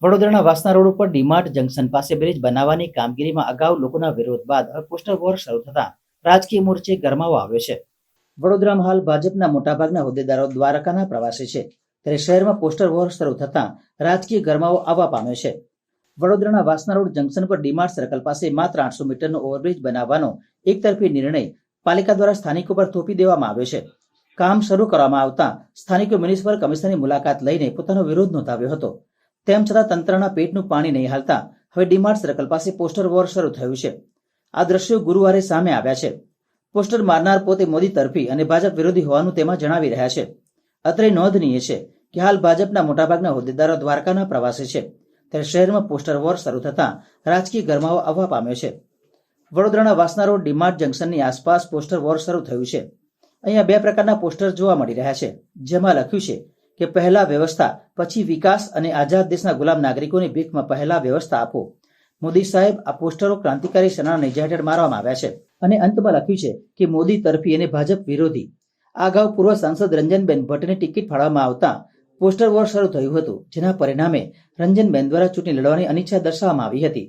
વડોદરાના વાસના રોડ ઉપર ડીમાર્ટ જંકશન પાસે બ્રિજ બનાવવાની કામગીરીમાં અગાઉ લોકોના વિરોધ બાદ હવે પોસ્ટર વોર શરૂ થતા રાજકીય મોરચે ગરમાવો આવ્યો છે. વડોદરામાં હાલ ભાજપના મોટાભાગના હોદ્દેદારો દ્વારકાના પ્રવાસે છે, ત્યારે શહેરમાં પોસ્ટર વોર શરૂ થતા રાજકીય ગરમાવો આવવા પામ્યો છે. વડોદરાના વાસના રોડ જંકશન પર ડીમાર્ટ સર્કલ પાસે માત્ર 800 મીટરનો ઓવરબ્રિજ બનાવવાનો એકતરફી નિર્ણય પાલિકા દ્વારા સ્થાનિકો પર થોપી દેવામાં આવ્યો છે. કામ શરૂ કરવામાં આવતા સ્થાનિકો મ્યુનિસિપલ કમિશનરની મુલાકાત લઈને પોતાનો વિરોધ નોંધાવ્યો હતો. તેમ છતાં તંત્રના પેટનું પાણી નહીં હાલતા હવે ડીમાર્ટ સર્કલ પાસે પોસ્ટર વોર શરૂ થયું છે. આ દ્રશ્યો ગુરુવારે સામે આવ્યા છે. પોસ્ટર મારનાર પોતે મોદી તરફી અને ભાજપ વિરોધી હોવાનું તેમાં જણાવી રહ્યા છે. અત્રે નોંધનીય છે કે હાલ ભાજપના મોટાભાગના હોદ્દેદારો દ્વારકાના પ્રવાસે છે, ત્યારે શહેરમાં પોસ્ટર વોર શરૂ થતા રાજકીય ગરમાવો આવવા પામ્યો છે. વડોદરાના વાસના રોડ ડીમાર્ટ જંકશનની આસપાસ પોસ્ટર વોર શરૂ થયું છે. અહીંયા બે પ્રકારના પોસ્ટર જોવા મળી રહ્યા છે, જેમાં લખ્યું છે કે પહેલા વ્યવસ્થા પછી વિકાસ અને આઝાદ દેશના ગુલામ નાગરિકોની ભીખમાં પહેલા વ્યવસ્થા આપો. મોદી સાહેબ, આ પોસ્ટરો ક્રાંતિકારી સેનાના નેજા હેઠળ મારવામાં આવ્યા છે. અને અંતમાં લખ્યું છે કે મોદી તરફી અને ભાજપ વિરોધી. આ અગાઉ પૂર્વ સાંસદ રંજનબેન ભટ્ટને ટિકિટ ફાળવવામાં આવતા પોસ્ટર વોર શરૂ થયું હતું, જેના પરિણામે રંજનબેન દ્વારા ચૂંટણી લડવાની અનિચ્છા દર્શાવવામાં આવી હતી.